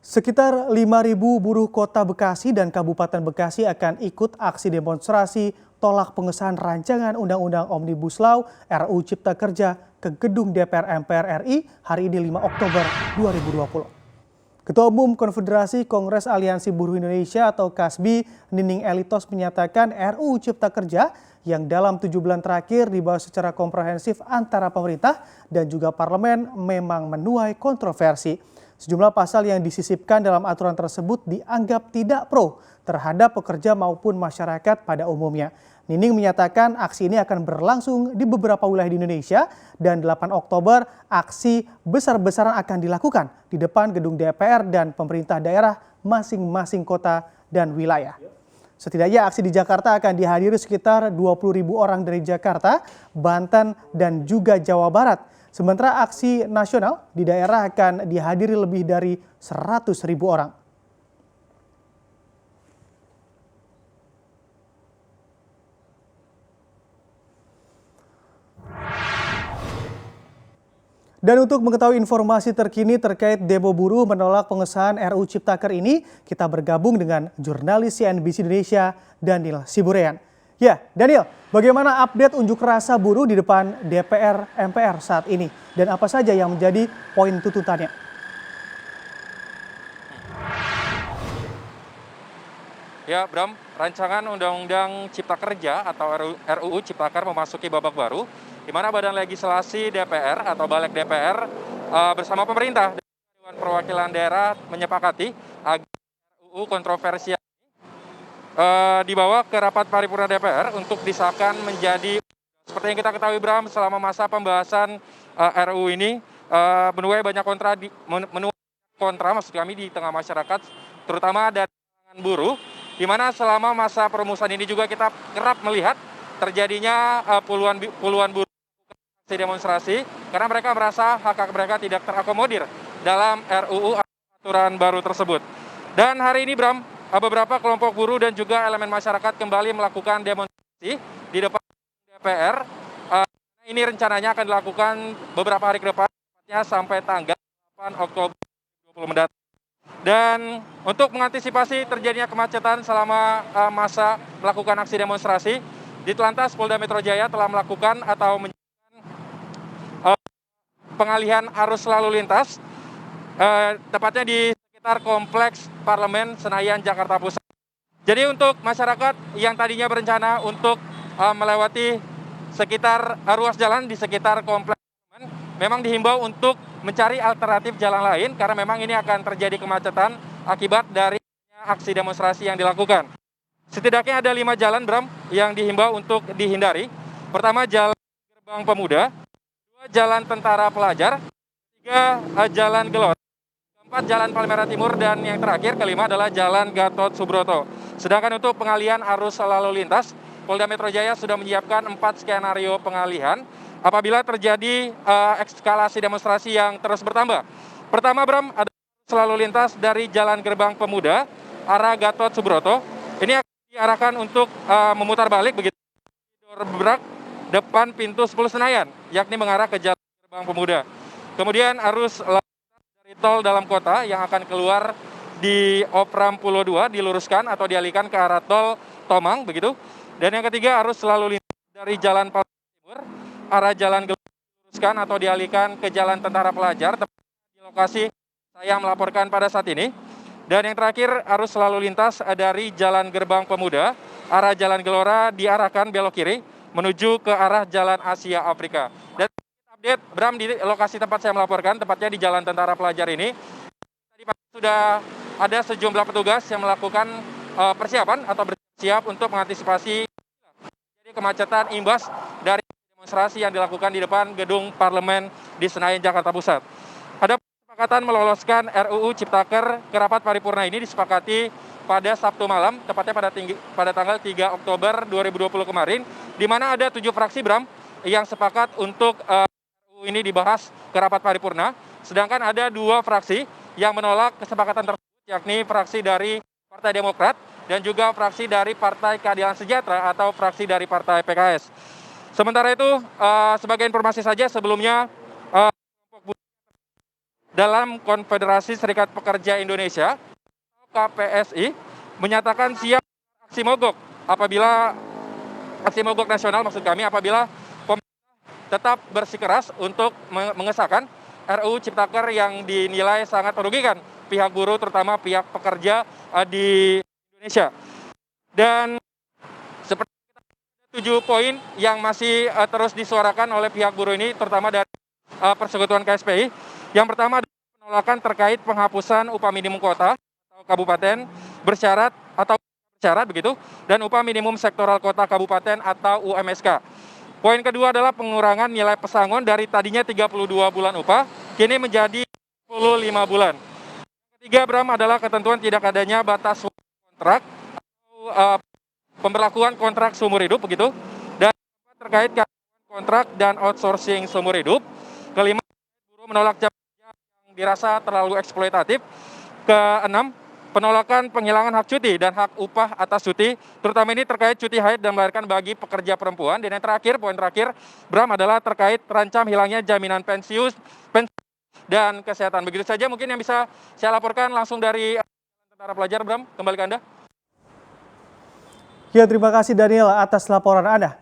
Sekitar 5.000 buruh Kota Bekasi dan Kabupaten Bekasi akan ikut aksi demonstrasi tolak pengesahan rancangan Undang-Undang Omnibus Law RUU Cipta Kerja ke gedung DPR MPR RI hari ini 5 Oktober 2020. Ketua Umum Konfederasi Kongres Aliansi Buruh Indonesia atau KASBI, Nining Elitos menyatakan RUU Cipta Kerja yang dalam 7 bulan terakhir dibahas secara komprehensif antara pemerintah dan juga parlemen memang menuai kontroversi. Sejumlah pasal yang disisipkan dalam aturan tersebut dianggap tidak pro terhadap pekerja maupun masyarakat pada umumnya. Nining menyatakan aksi ini akan berlangsung di beberapa wilayah di Indonesia dan 8 Oktober aksi besar-besaran akan dilakukan di depan gedung DPR dan pemerintah daerah masing-masing kota dan wilayah. Setidaknya aksi di Jakarta akan dihadiri sekitar 20.000 orang dari Jakarta, Banten, dan juga Jawa Barat. Sementara aksi nasional di daerah akan dihadiri lebih dari 100.000 orang. Dan untuk mengetahui informasi terkini terkait demo buruh menolak pengesahan RUU Ciptaker ini, kita bergabung dengan jurnalis CNBC Indonesia, Daniel Siburean. Ya, Daniel, bagaimana update unjuk rasa buruh di depan DPR MPR saat ini? Dan apa saja yang menjadi poin tuntutannya? Ya, Bram, rancangan Undang-Undang Cipta Kerja atau RUU Ciptaker memasuki babak baru, di mana Badan Legislasi DPR atau Balik DPR bersama pemerintah dan Dewan Perwakilan Daerah menyepakati agar RUU kontroversial dibawa ke rapat paripurna DPR untuk disahkan menjadi, seperti yang kita ketahui Bram, selama masa pembahasan RUU ini menuai banyak kontra maksud kami di tengah masyarakat, terutama dari kalangan buruh, di mana selama masa perumusan ini juga kita kerap melihat terjadinya puluhan buruh aksi demonstrasi karena mereka merasa hak-hak mereka tidak terakomodir dalam RUU aturan baru tersebut. Dan hari ini Bram, beberapa kelompok buruh dan juga elemen masyarakat kembali melakukan demonstrasi di depan DPR. Ini rencananya akan dilakukan beberapa hari ke depan, tepatnya sampai tanggal 8 Oktober 2020 mendatang. Dan untuk mengantisipasi terjadinya kemacetan selama masa melakukan aksi demonstrasi, Ditlantas Polda Metro Jaya telah melakukan atau menjalankan pengalihan arus lalu lintas, tepatnya di sekitar Kompleks Parlemen Senayan, Jakarta Pusat. Jadi untuk masyarakat yang tadinya berencana untuk melewati sekitar ruas jalan di sekitar Kompleks Parlemen, memang dihimbau untuk mencari alternatif jalan lain karena memang ini akan terjadi kemacetan akibat dari aksi demonstrasi yang dilakukan. Setidaknya ada 5 jalan Bram yang dihimbau untuk dihindari. Pertama, Jalan Gerbang Pemuda, 2 Jalan Tentara Pelajar, 3 Jalan Gelora, 4 Jalan Palmerah Timur, dan yang terakhir kelima adalah Jalan Gatot Subroto. Sedangkan untuk pengalihan arus lalu lintas, Polda Metro Jaya sudah menyiapkan 4 skenario pengalihan apabila terjadi eskalasi demonstrasi yang terus bertambah. Pertama Bram, ada arus lalu lintas dari Jalan Gerbang Pemuda arah Gatot Subroto. Ini akan diarahkan untuk memutar balik begitu di Dorbrak depan pintu 10 Senayan, yakni mengarah ke Jalan Gerbang Pemuda. Kemudian arus dari tol dalam kota yang akan keluar di Opram Pulau 2 diluruskan atau dialihkan ke arah tol Tomang begitu. Dan yang ketiga, arus lalu lintas dari Jalan Palmerah Timur arah Jalan Gelora diluruskan atau dialihkan ke Jalan Tentara Pelajar di lokasi saya melaporkan pada saat ini. Dan yang terakhir, arus lalu lintas dari Jalan Gerbang Pemuda arah Jalan Gelora diarahkan belok kiri menuju ke arah Jalan Asia Afrika. Dan update Bram di lokasi tempat saya melaporkan, tepatnya di Jalan Tentara Pelajar ini, tadi sudah ada sejumlah petugas yang melakukan persiapan atau bersiap untuk mengantisipasi jadi kemacetan imbas dari demonstrasi yang dilakukan di depan gedung Parlemen di Senayan, Jakarta Pusat. Ada kesepakatan meloloskan RUU Ciptaker ke rapat paripurna ini disepakati pada Sabtu malam, tepatnya pada tanggal 3 Oktober 2020 kemarin, di mana ada 7 fraksi Bram yang sepakat untuk RUU ini dibahas ke rapat paripurna, sedangkan ada 2 fraksi yang menolak kesepakatan tersebut, yakni fraksi dari Partai Demokrat dan juga fraksi dari Partai Keadilan Sejahtera atau fraksi dari Partai PKS. Sementara itu, sebagai informasi saja sebelumnya, dalam Konfederasi Serikat Pekerja Indonesia KPSI menyatakan siap aksi mogok apabila aksi mogok nasional maksud kami apabila pemerintah tetap bersikeras untuk mengesahkan RUU Ciptaker yang dinilai sangat merugikan pihak buruh terutama pihak pekerja di Indonesia. Dan seperti 7 poin yang masih terus disuarakan oleh pihak buruh ini terutama dari Persekutuan KSPI. Yang pertama adalah penolakan terkait penghapusan upah minimum kota atau kabupaten bersyarat begitu dan upah minimum sektoral kota kabupaten atau UMSK. Poin kedua adalah pengurangan nilai pesangon dari tadinya 32 bulan upah kini menjadi 25 bulan. Ketiga, Bram, adalah ketentuan tidak adanya batas kontrak atau pemberlakuan kontrak seumur hidup begitu, dan terkait kontrak dan outsourcing seumur hidup. Kelima, buruh menolak jam kerja yang dirasa terlalu eksploitatif. Keenam, penolakan penghilangan hak cuti dan hak upah atas cuti, terutama ini terkait cuti haid dan melahirkan bagi pekerja perempuan. Dan yang terakhir, poin terakhir, Bram, adalah terkait terancam hilangnya jaminan pensiun dan kesehatan. Begitu saja mungkin yang bisa saya laporkan langsung dari Tentara Pelajar, Bram. Kembali ke Anda. Ya, terima kasih Daniel atas laporan Anda.